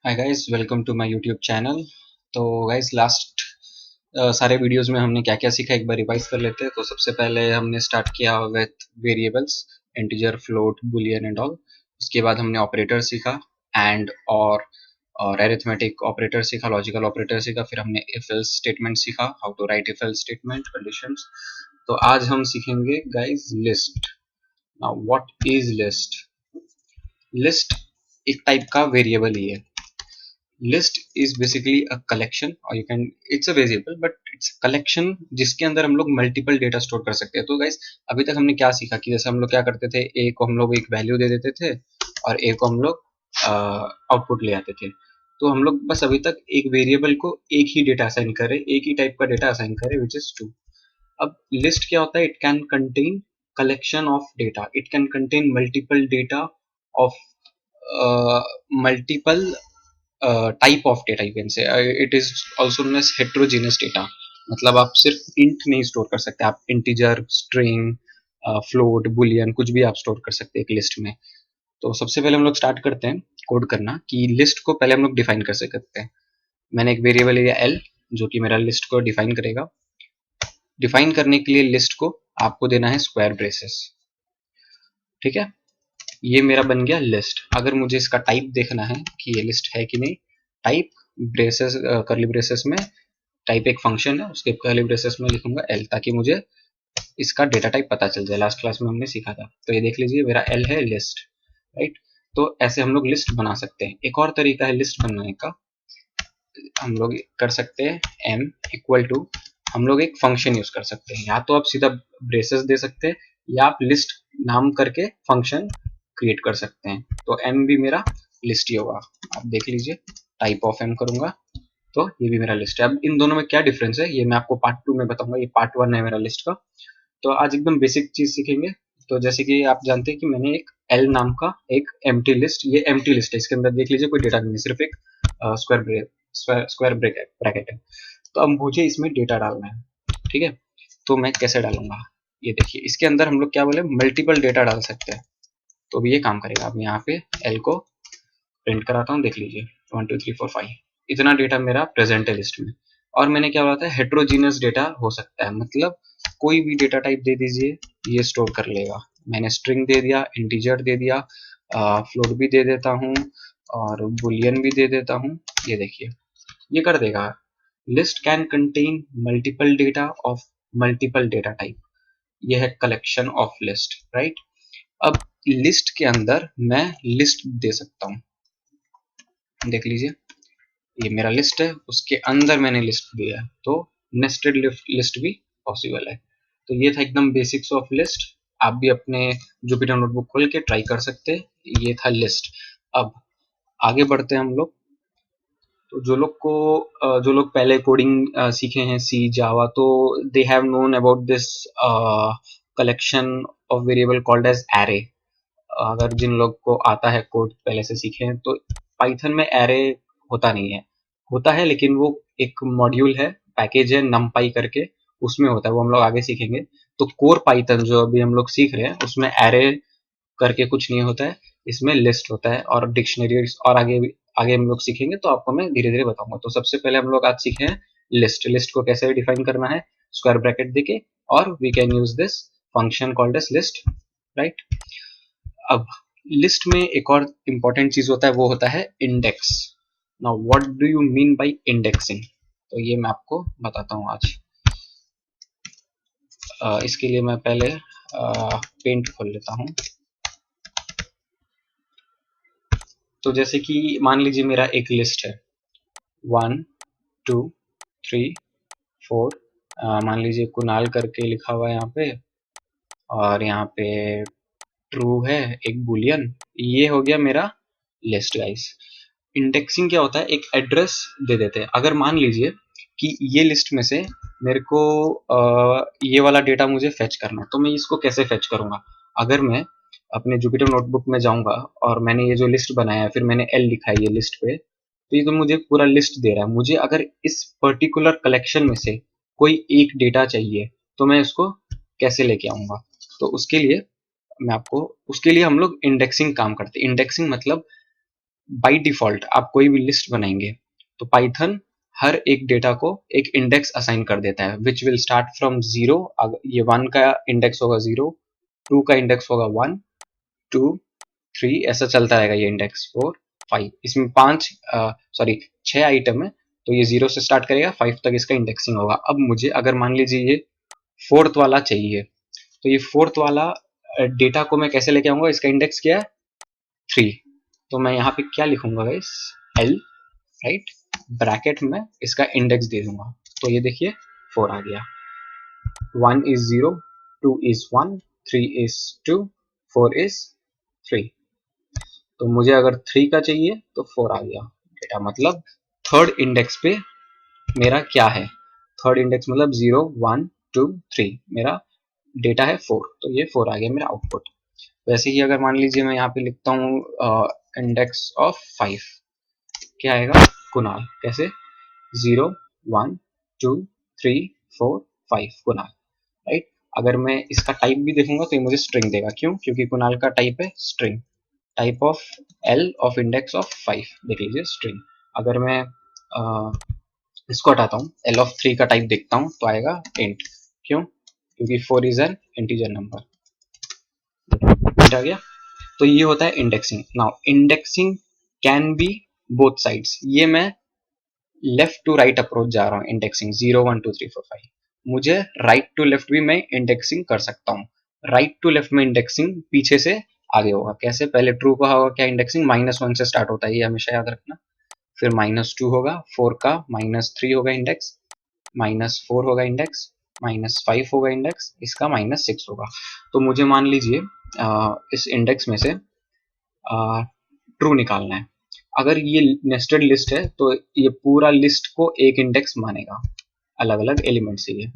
Hi guys, welcome to my YouTube channel. तो guys last सारे videos में हमने क्या क्या सीखा एक बार रिवाइज कर लेते हैं। तो सबसे पहले हमने स्टार्ट किया with variables, integer, float, boolean and all. उसके बाद हमने ऑपरेटर सीखा, एंड और एरिथमेटिक ऑपरेटर सीखा, लॉजिकल ऑपरेटर सीखा। फिर हमने इफ एल्स स्टेटमेंट सीखा, how to write if else statement conditions. तो आज हम सीखेंगे guys list. Now what is list? List एक टाइप का वेरिएबल ही है। List is basically a collection, और you can, it's a variable but it's collection जिसके अंदर हम लोग मल्टीपल डेटा स्टोर कर सकते हैं। तो गाइस अभी तक हमने क्या सीखा कि जैसे हम लोग क्या करते थे, ए को हम लोग एक वैल्यू दे देते थे और ए को हम लोग आउटपुट ले आते थे। तो हम लोग बस अभी तक एक वेरिएबल को एक ही डेटा असाइन करे, एक ही टाइप का डेटा असाइन करे, विच इज ट्रू। अब लिस्ट क्या होता है? It can contain collection of data, it can contain multiple data of multiple type of data, you can say. It is also known as heterogeneous data। मतलब आप सिर्फ int नहीं store कर सकते, आप इंटीजर, स्ट्रिंग, फ्लोट, बुलियन कुछ भी आप स्टोर कर सकते हैं एक लिस्ट में। तो सबसे पहले हम लोग स्टार्ट करते हैं कोड करना कि लिस्ट को पहले हम लोग डिफाइन कर सकते हैं। मैंने एक वेरिएबल लिया एल, जो कि मेरा लिस्ट को डिफाइन करेगा। डिफाइन करने के लिए लिस्ट को आपको देना है स्क्वायर ब्रेसेस, ठीक है। ये मेरा बन गया लिस्ट। अगर मुझे इसका टाइप देखना है कि ये लिस्ट है कि नहीं, टाइप ब्रेसेस, करली ब्रेसेस में टाइप एक फंक्शन है, उसके करली ब्रेसेस में लिखूंगा एल, ताकि मुझे इसका डेटा टाइप पता चल जाए। लास्ट क्लास में हमने सीखा था। तो ये देख लीजिए मेरा एल है, लिस्ट, राइट। तो ऐसे हम लोग लिस्ट बना सकते हैं। एक और तरीका है लिस्ट बनाने का, हम लोग कर सकते हैं एम इक्वल टू, हम लोग एक फंक्शन यूज कर सकते हैं। या तो आप सीधा ब्रेसेस दे सकते हैं, या आप लिस्ट नाम करके फंक्शन क्रिएट कर सकते हैं। तो एम भी मेरा लिस्ट ही होगा। आप देख लीजिए, टाइप ऑफ एम करूंगा तो ये भी मेरा लिस्ट है। अब इन दोनों में क्या डिफरेंस है ये मैं आपको पार्ट 2 में बताऊंगा। ये पार्ट 1 है मेरा लिस्ट का। तो आज एकदम बेसिक चीज सीखेंगे। तो जैसे कि आप जानते हैं कि मैंने एक एल नाम का एक एम्प्टी लिस्ट, ये एम्प्टी लिस्ट है, इसके अंदर देख लीजिए कोई डेटा नहीं है, सिर्फ एक स्क्वायर ब्रैकेट है। तो अब मुझे इसमें डेटा डालना है, ठीक है। तो मैं कैसे डालूंगा, ये देखिए, इसके अंदर हम लोग क्या बोले, मल्टीपल डेटा डाल सकते हैं। तो भी ये काम करेगा। अब यहाँ पे एल को प्रिंट कराता हूँ, देख लीजिए 1 2 3 4 5 इतना डेटा मेरा प्रेजेंट है लिस्ट में। और मैंने क्या बोला था, हेट्रोजीनियस डेटा हो सकता है, मतलब कोई भी डेटा टाइप दे दीजिए, ये स्टोर कर लेगा। मैंने स्ट्रिंग दे दिया, इंटीजर दे दिया, फ्लोट भी दे देता हूँ, और बुलियन भी दे देता हूँ। ये देखिए, ये कर देगा। List can contain multiple data of multiple data type. ये है कलेक्शन ऑफ लिस्ट, राइट। अब लिस्ट के अंदर मैं लिस्ट दे सकता हूँ, देख लीजिए, ये मेरा लिस्ट है, उसके अंदर मैंने लिस्ट दिया है। तो नेस्टेड लिस्ट भी पॉसिबल है। तो ये था एकदम बेसिक्स ऑफ लिस्ट। आप भी अपने जुपिटर नोटबुक खोल के ट्राई कर सकते हैं। ये था लिस्ट। अब आगे बढ़ते हैं हम लोग। तो जो लोग पहले कोडिंग सीखे हैं, सी, जावा, तो they have known about this collection of variable called as array. अगर जिन लोग को आता है, कोड पहले से सीखे हैं, तो पाइथन में एरे होता नहीं है, होता है लेकिन वो एक मॉड्यूल है, पैकेज है नमपाई करके, उसमें होता है, वो हम लोग आगे सीखेंगे। तो कोर पाइथन जो अभी हम लोग सीख रहे हैं, उसमें एरे करके कुछ नहीं होता है, इसमें लिस्ट होता है और डिक्शनरी। और आगे हम लोग सीखेंगे, तो आपको मैं धीरे धीरे बताऊंगा। तो सबसे पहले हम लोग आज सीखे हैं लिस्ट। लिस्ट को कैसे डिफाइन करना है, स्क्वायर ब्रैकेट देके, और we can use this function called as list, right. अब लिस्ट में एक और इंपॉर्टेंट चीज होता है, वो होता है index. Now what do you mean by indexing? तो ये मैं आपको बताता हूँ आज। इसके लिए मैं पहले पेंट खोल लेता हूँ। तो जैसे कि मान लीजिए मेरा एक लिस्ट है 1 2 3 4, मान लीजिए कुणाल करके लिखा हुआ है यहाँ पे, और यहाँ पे ट्रू है एक बुलियन। ये हो गया मेरा लिस्ट, गाइस। इंडेक्सिंग क्या होता है, एक एड्रेस दे देते हैं। अगर मान लीजिए कि ये लिस्ट में से मेरे को ये वाला डेटा मुझे फेच करना है, तो मैं इसको कैसे फेच करूंगा? अगर मैं अपने जुपिटर नोटबुक में जाऊंगा और मैंने ये जो लिस्ट बनाया है, फिर मैंने एल लिखा है ये लिस्ट पे, तो ये तो मुझे पूरा लिस्ट दे रहा है। मुझे अगर इस पर्टिकुलर कलेक्शन में से कोई एक डेटा चाहिए, तो मैं इसको कैसे लेके आऊंगा? तो उसके लिए मैं आपको, उसके लिए हम लोग इंडेक्सिंग काम करते हैं। इंडेक्सिंग मतलब बाय डिफॉल्ट आप कोई भी लिस्ट बनाएंगे तो पाइथन हर एक डेटा को एक इंडेक्स असाइन कर देता है, which will start from zero. ये 1 का इंडेक्स होगा 0, 2 का इंडेक्स होगा 1, 2, 3, ऐसा चलता रहेगा ये इंडेक्स 4, 5। इसमें 6 आइटम है, तो ये 0 से स्टार्ट करेगा, 5 तक इसका इंडेक्सिंग होगा। अब मुझे अगर मान लीजिए ये फोर्थ वाला चाहिए, तो ये फोर्थ वाला डेटा को मैं कैसे लेके आऊंगा, इसका इंडेक्स क्या है 3, तो मैं यहाँ पे क्या लिखूंगा गाइस, एल, राइट, ब्रैकेट में इसका इंडेक्स दे दूंगा, तो ये देखिए 4 आ गया। 1 is 0, 2 is 1, 3 is 2, 4 is 3। तो मुझे अगर 3 का चाहिए तो 4 आ गया डेटा, मतलब थर्ड इंडेक्स पे मेरा क्या है, थर्ड इंडेक्स मतलब 0, 1, 2, 3, मेरा डेटा है 4, तो ये 4 आ गया मेरा आउटपुट। वैसे ही अगर मान लीजिए मैं यहाँ पे लिखता हूँ इंडेक्स ऑफ 5, क्या आएगा कुणाल, कैसे 0, 1, 2, 3, 4, 5 कुणाल, राइट। अगर मैं इसका टाइप भी देखूंगा तो ये मुझे स्ट्रिंग देगा, क्यों, क्योंकि कुणाल का टाइप है string. Type of L of index of 5, देख लीजिए स्ट्रिंग। अगर मैं इसको हटाता हूँ, एल ऑफ 3 का टाइप देखता हूँ तो आएगा इंट, क्यों, क्योंकि 4 is an integer number, int आ गया। तो ये होता है indexing. Now indexing can be both sides, ये मैं लेफ्ट टू राइट अप्रोच जा रहा हूँ इंडेक्सिंग, 0, 1, 2, 3, 4, 5। मुझे राइट टू लेफ्ट भी मैं इंडेक्सिंग कर सकता हूँ। राइट टू लेफ्ट में इंडेक्सिंग पीछे से आगे होगा, कैसे, पहले ट्रू का होगा क्या इंडेक्सिंग, -1 से स्टार्ट होता है, ये हमेशा याद रखना। फिर -2 होगा, 4 का -3 होगा इंडेक्स, -4 होगा इंडेक्स, -5 होगा इंडेक्स, इसका -6 होगा। तो मुझे मान लीजिए इस इंडेक्स में से ट्रू निकालना है। अगर ये नेस्टेड लिस्ट है तो ये पूरा लिस्ट को एक इंडेक्स मानेगा, अलग अलग एलिमेंट से ये।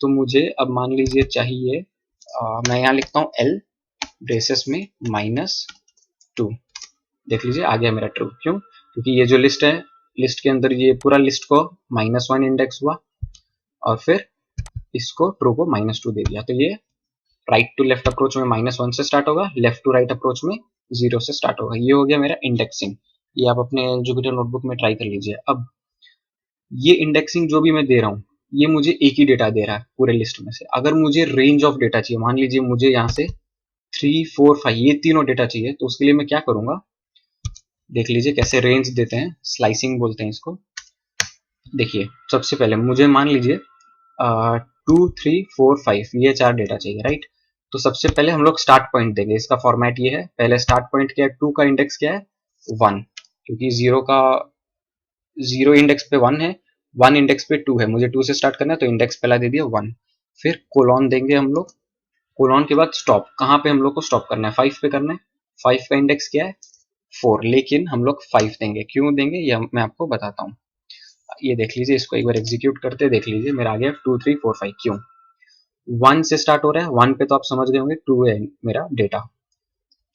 तो मुझे अब मान लीजिए चाहिए, मैं यहाँ लिखता हूँ एल ब्रेसेस में -2, देख लीजिए आ गया मेरा ट्रू, क्यों, क्योंकि ये जो लिस्ट है, लिस्ट के अंदर ये पूरा लिस्ट को -1 इंडेक्स हुआ और फिर इसको ट्रू को -2 दे दिया, तो ये राइट टू लेफ्ट अप्रोच में -1 से स्टार्ट होगा, लेफ्ट टू राइट अप्रोच में 0 से स्टार्ट होगा। ये हो गया मेरा इंडेक्सिंग। ये आप अपने जुपिटर नोटबुक में ट्राई कर लीजिए। अब ये इंडेक्सिंग जो भी मैं दे रहा हूँ, ये मुझे एक ही डेटा दे रहा है पूरे लिस्ट में से। अगर मुझे रेंज ऑफ डेटा चाहिए, मान लीजिए मुझे यहाँ से 3, 4, 5 ये तीनों डेटा चाहिए, तो उसके लिए मैं क्या करूंगा, देख लीजिए कैसे रेंज देते हैं, स्लाइसिंग बोलते हैं इसको। देखिए सबसे पहले मुझे मान लीजिए 2, 3, 4, 5 ये 4 डेटा चाहिए, राइट। तो सबसे पहले हम लोग स्टार्ट पॉइंट देंगे, इसका फॉर्मेट ये है, पहले स्टार्ट पॉइंट क्या है, 2 का इंडेक्स क्या है 1, क्योंकि 0 इंडेक्स पे 1 है, 1 इंडेक्स पे 2 है, मुझे 2 से स्टार्ट करना है, तो इंडेक्स पहला दे दिया 1। फिर कोलॉन देंगे हम लोग, कोलॉन के बाद स्टॉप, कहाँ पे हम लोग को स्टॉप करना है, 5 पे करना है। 5 का इंडेक्स क्या है 4, लेकिन हम लोग 5 देंगे, क्यों देंगे ये मैं आपको बताता हूँ। ये देख लीजिए, इसको एक बार एग्जीक्यूट करते देख लीजिए, मेरा आ गया 2, 3, 4, 5, क्यों, 1 से स्टार्ट हो रहा है, 1 पे तो आप समझ गए होंगे 2 है मेरा डेटा,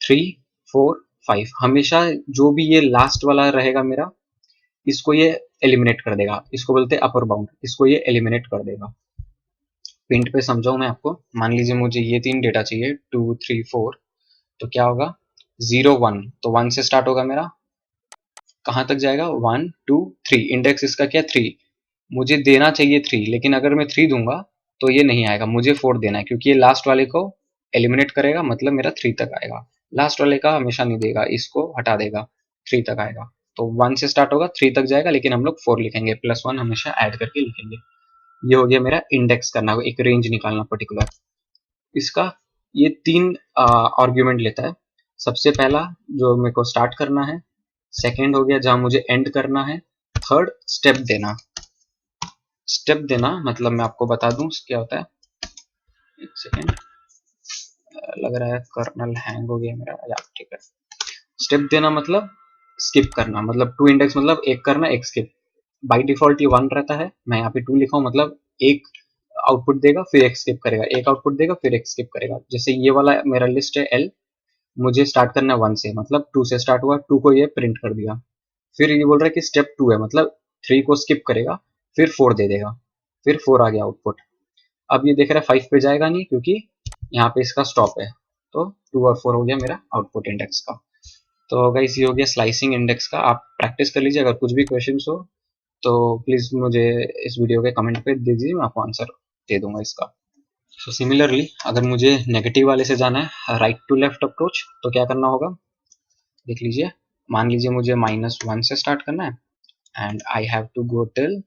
3, 4, 5 हमेशा जो भी ये लास्ट वाला रहेगा मेरा, इसको ये एलिमिनेट कर देगा, इसको बोलते हैं अपर बाउंड, इसको ये एलिमिनेट कर देगा। प्रिंट पे समझाऊं मैं आपको, मान लीजिए मुझे ये 3 डेटा चाहिए 2, 3, 4, तो क्या होगा 0, 1, तो 1 से स्टार्ट होगा मेरा, कहाँ तक जाएगा 1, 2, 3, इंडेक्स इसका क्या 3, मुझे देना चाहिए 3, लेकिन अगर मैं 3 दूंगा तो ये नहीं आएगा, मुझे 4 देना है, क्योंकि ये लास्ट वाले को एलिमिनेट करेगा, मतलब मेरा 3 तक आएगा। लास्ट वाले का हमेशा नहीं देगा, इसको हटा देगा, 3 तक आएगा। तो 1 से स्टार्ट होगा 3 तक जाएगा, लेकिन हम लोग 4 लिखेंगे, +1 हमेशा ऐड करके लिखेंगे। ये हो गया मेरा इंडेक्स करना, एक रेंज निकालना पर्टिकुलर। इसका ये 3 आर्ग्यूमेंट लेता है। सबसे पहला जो मेरे को स्टार्ट करना है, सेकेंड हो गया जहां मुझे एंड करना है, थर्ड स्टेप देना। स्टेप देना मतलब मैं आपको बता दूं क्या होता है, एक सेकेंड, लग रहा है कर्नल हैंग हो गया मेरा, या ठीक है। स्टेप देना मतलब स्किप करना, मतलब 2 इंडेक्स मतलब एक करना एक स्किप। बाय डिफॉल्ट ये 1 रहता है, मैं यहाँ पे 2 लिखा हूँ, मतलब एक आउटपुट देगा फिर एक स्किप करेगा, एक आउटपुट देगा फिर एक स्किप करेगा। जैसे ये वाला मेरा लिस्ट है एल, मुझे स्टार्ट करना है 1 से, मतलब 2 से स्टार्ट हुआ, 2 को ये प्रिंट कर दिया। फिर ये बोल रहा है कि स्टेप 2 है, मतलब 3 को स्किप करेगा फिर 4 दे देगा, फिर 4 आ गया आउटपुट। अब ये देख रहा है 5 पे जाएगा नहीं, क्योंकि यहाँ पे इसका स्टॉप है, तो 2 और 4 हो गया मेरा आउटपुट इंडेक्स का। तो गाइस ये हो गया स्लाइसिंग इंडेक्स का। आप प्रैक्टिस कर लीजिए, अगर कुछ भी क्वेश्चंस हो तो प्लीज मुझे इस वीडियो के कमेंट पे दीजिए, मैं आपको आंसर दे दूंगा इसका। सो सिमिलरली अगर मुझे नेगेटिव वाले से जाना है, राइट टू लेफ्ट अप्रोच, तो क्या करना होगा देख लीजिए। मान लीजिए मुझे -1 से स्टार्ट करना है and I have to go till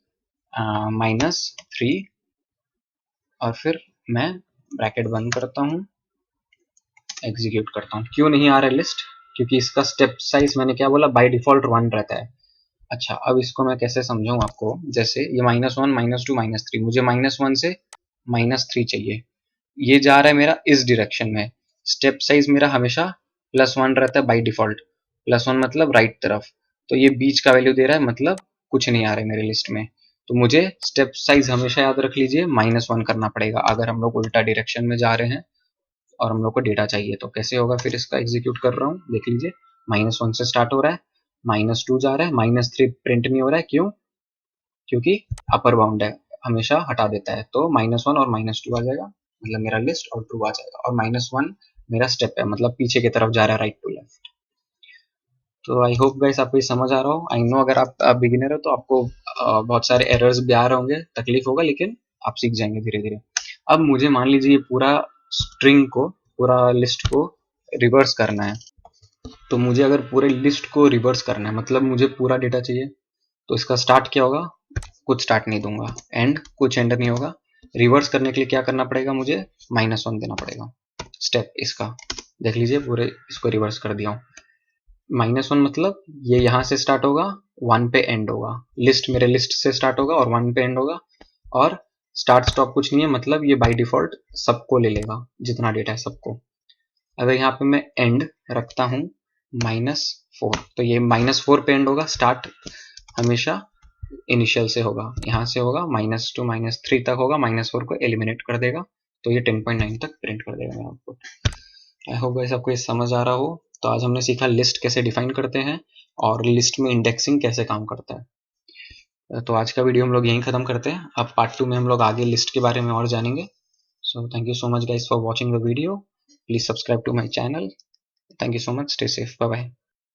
-3 और फिर मैं ब्रैकेट बंद करता हूँ, एग्जीक्यूट करता हूँ। क्यों नहीं आ रहा है लिस्ट? क्योंकि इसका स्टेप साइज मैंने क्या बोला, बाय डिफॉल्ट 1 रहता है। अच्छा, अब इसको मैं कैसे समझाऊं आपको, जैसे ये -1 -2 -3, मुझे -1 से -3 चाहिए, ये जा रहा है मेरा इस डायरेक्शन में। स्टेप साइज मेरा हमेशा +1 रहता है बाय डिफॉल्ट। +1 मतलब राइट तरफ, तो ये बीच का वैल्यू दे रहा है, मतलब कुछ नहीं आ रहा है मेरे लिस्ट में। तो मुझे स्टेप साइज हमेशा याद रख लीजिए -1 करना पड़ेगा अगर हम लोग उल्टा डायरेक्शन में जा रहे हैं और हम लोग को डेटा चाहिए। तो कैसे होगा, फिर इसका एग्जीक्यूट कर रहा हूँ, देख लीजिए। -1 से स्टार्ट हो रहा है, -2 जा रहा है, -3 प्रिंट नहीं हो रहा है, क्यों? क्योंकि अपर बाउंड है, हमेशा हटा देता है। तो -1 और -2 आ जाएगा, मतलब मेरा लिस्ट और ट्रू आ जाएगा। और -1 मेरा स्टेप है, मतलब पीछे की तरफ जा रहा है, राइट टू लेफ्ट। तो आई होप गाइस आपको ये समझ आ रहा हो। आई नो अगर आप बिगिनर हो तो आपको बहुत सारे एरर्स भी आ रहे होंगे, तकलीफ होगा, लेकिन आप सीख जाएंगे धीरे धीरे। अब मुझे मान लीजिए ये पूरा स्ट्रिंग को, पूरा लिस्ट को रिवर्स करना है। तो मुझे अगर पूरे लिस्ट को रिवर्स करना है, मतलब मुझे पूरा डेटा चाहिए, तो इसका स्टार्ट क्या होगा? कुछ स्टार्ट नहीं दूंगा, एंड कुछ एंड नहीं होगा। रिवर्स करने के लिए क्या करना पड़ेगा मुझे? -1 देना पड़ेगा स्टेप इसका। देख लीजिए पूरे इसको रिवर्स कर दिया हूँ। -1 मतलब ये यहाँ से स्टार्ट होगा, 1 पे एंड होगा। लिस्ट मेरे लिस्ट से स्टार्ट होगा और 1 पे एंड होगा। और स्टार्ट स्टॉप कुछ नहीं है, मतलब ये बाय डिफॉल्ट सबको ले लेगा, जितना डेटा है सबको। अगर यहाँ पे मैं एंड रखता हूँ -4, तो ये -4 पे एंड होगा। स्टार्ट हमेशा इनिशियल से होगा, यहाँ से होगा -2 -3 तक होगा, -4 को एलिमिनेट कर देगा, तो ये 10.9 तक प्रिंट कर देगा मेरा आउटपुट। आई होप गाइस आपको ये समझ आ रहा हो। तो आज हमने सीखा लिस्ट कैसे डिफाइन करते हैं और लिस्ट में इंडेक्सिंग कैसे काम करता है। तो आज का वीडियो हम लोग यहीं खत्म करते हैं। अब पार्ट 2 में हम लोग आगे लिस्ट के बारे में और जानेंगे। So thank you so much guys for watching the video. Please subscribe to my channel. Thank you so much. Stay safe. Bye bye.